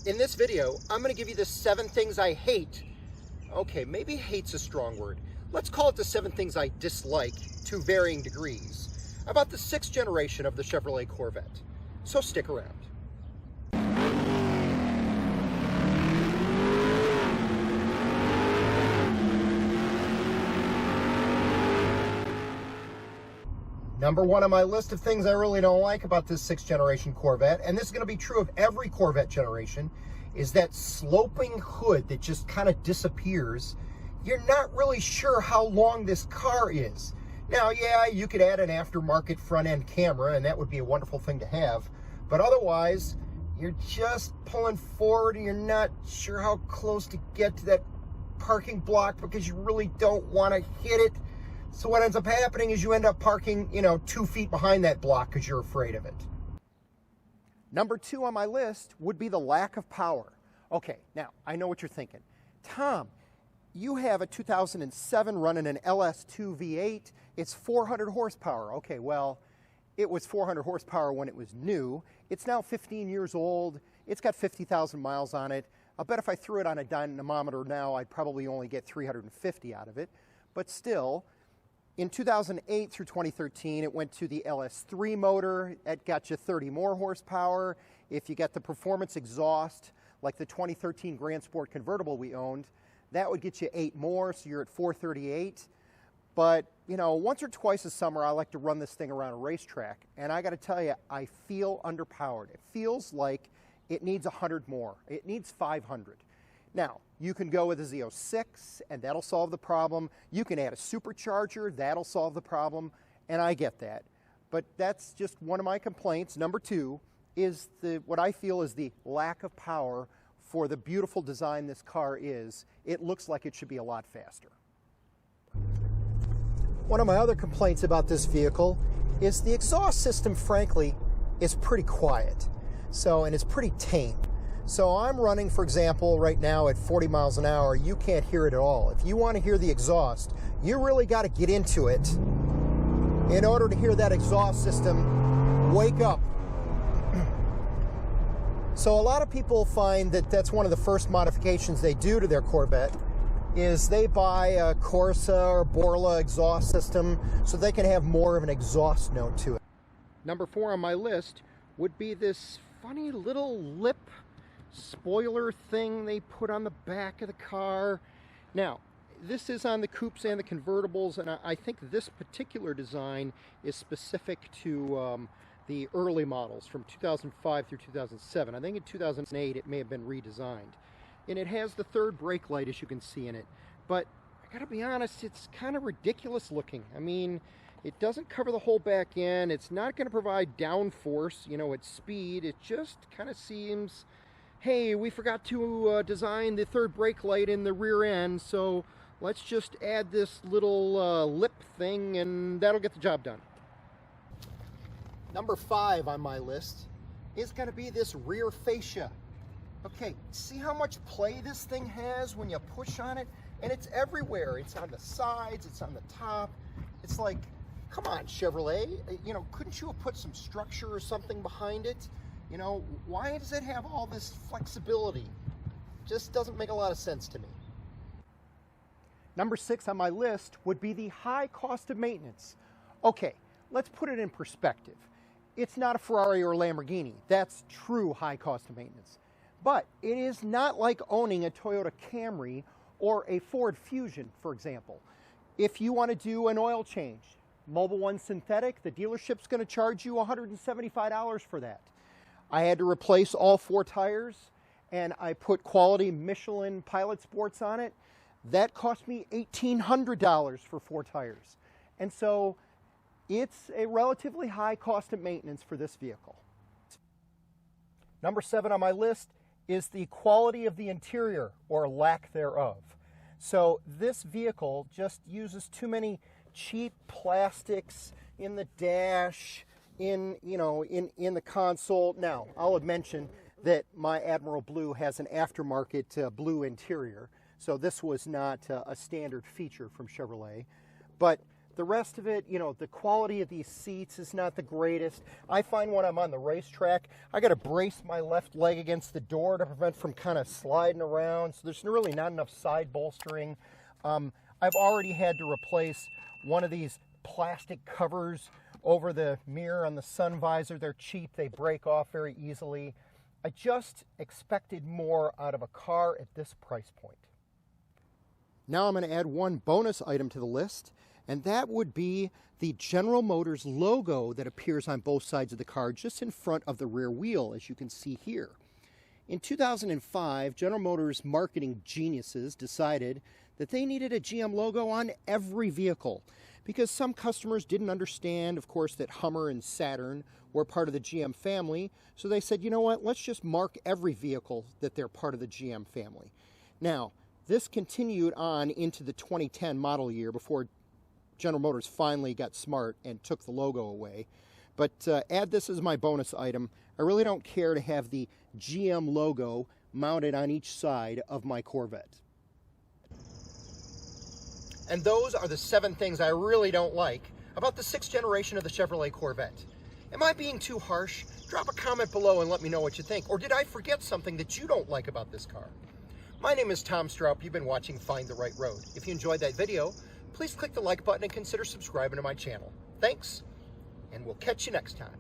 In this video, I'm going to give you the 7 things I hate. Okay, maybe hate's a strong word. Let's call it the 7 things I dislike to varying degrees about the 6th generation of the Chevrolet Corvette. So stick around. Number 1 on my list of things I really don't like about this 6th generation Corvette, and this is going to be true of every Corvette generation, is that sloping hood that just kind of disappears. You're not really sure how long this car is. Now, yeah, you could add an aftermarket front end camera, and that would be a wonderful thing to have, but otherwise, you're just pulling forward and you're not sure how close to get to that parking block because you really don't want to hit it. So what ends up happening is you end up parking, 2 feet behind that block because you're afraid of it. Number 2 on my list would be the lack of power. Okay, now, I know what you're thinking. Tom, you have a 2007 running an LS2 V8. It's 400 horsepower. Okay, well, it was 400 horsepower when it was new. It's now 15 years old. It's got 50,000 miles on it. I'll bet if I threw it on a dynamometer now, I'd probably only get 350 out of it. But still, in 2008 through 2013, it went to the LS3 motor. It got you 30 more horsepower. If you get the performance exhaust, like the 2013 Grand Sport convertible we owned, that would get you 8 more, so you're at 438. But, once or twice a summer, I like to run this thing around a racetrack, and I got to tell you, I feel underpowered. It feels like it needs 100 more. It needs 500. Now, you can go with a Z06, and that'll solve the problem. You can add a supercharger, that'll solve the problem, and I get that. But that's just one of my complaints. Number 2 is what I feel is the lack of power for the beautiful design this car is. It looks like it should be a lot faster. One of my other complaints about this vehicle is the exhaust system, frankly, is pretty quiet. And it's pretty tame. So I'm running, for example, right now at 40 miles an hour. You can't hear it at all. If you want to hear the exhaust, you really got to get into it in order to hear that exhaust system wake up. So a lot of people find that that's one of the first modifications they do to their Corvette is they buy a Corsa or Borla exhaust system so they can have more of an exhaust note to it. Number 4 on my list would be this funny little lip spoiler thing they put on the back of the car. Now, this is on the coupes and the convertibles, and I think this particular design is specific to the early models from 2005 through 2007. I think in 2008 it may have been redesigned. And it has the third brake light, as you can see in it. But I gotta be honest, it's kind of ridiculous looking. I mean, it doesn't cover the whole back end. It's not going to provide downforce, at speed. It just kind of seems, hey, we forgot to design the third brake light in the rear end, so let's just add this little lip thing and that'll get the job done. Number 5 on my list is going to be this rear fascia. Okay, see how much play this thing has when you push on it? And it's everywhere. It's on the sides, it's on the top. It's like, come on, Chevrolet, couldn't you have put some structure or something behind it? Why does it have all this flexibility? Just doesn't make a lot of sense to me. Number 6 on my list would be the high cost of maintenance. Okay, let's put it in perspective. It's not a Ferrari or a Lamborghini. That's true high cost of maintenance. But it is not like owning a Toyota Camry or a Ford Fusion, for example. If you want to do an oil change, Mobil 1 synthetic, the dealership's going to charge you $175 for that. I had to replace all 4 tires, and I put quality Michelin Pilot Sports on it. That cost me $1,800 for 4 tires. And so it's a relatively high cost of maintenance for this vehicle. Number 7 on my list is the quality of the interior, or lack thereof. So this vehicle just uses too many cheap plastics in the dash, in the console. Now, I'll mention that my Admiral Blue has an aftermarket blue interior, so this was not a standard feature from Chevrolet. But The rest of it, you know, the quality of these seats is not the greatest. I find when I'm on the racetrack, I got to brace my left leg against the door to prevent from kind of sliding around. So there's really not enough side bolstering. I've already had to replace one of these plastic covers over the mirror on the sun visor. They're cheap. They break off very easily. I just expected more out of a car at this price point. Now I'm going to add one bonus item to the list, and that would be the General Motors logo that appears on both sides of the car, just in front of the rear wheel, as you can see here. In 2005, General Motors marketing geniuses decided that they needed a GM logo on every vehicle because some customers didn't understand, of course, that Hummer and Saturn were part of the GM family. So they said, you know what, let's just mark every vehicle that they're part of the GM family. Now, this continued on into the 2010 model year before General Motors finally got smart and took the logo away. But add this as my bonus item. I really don't care to have the GM logo mounted on each side of my Corvette. And those are the 7 things I really don't like about the 6th generation of the Chevrolet Corvette. Am I being too harsh? Drop a comment below and let me know what you think. Or did I forget something that you don't like about this car? My name is Tom Stroup. You've been watching Find the Right Road. If you enjoyed that video, please click the like button and consider subscribing to my channel. Thanks, and we'll catch you next time.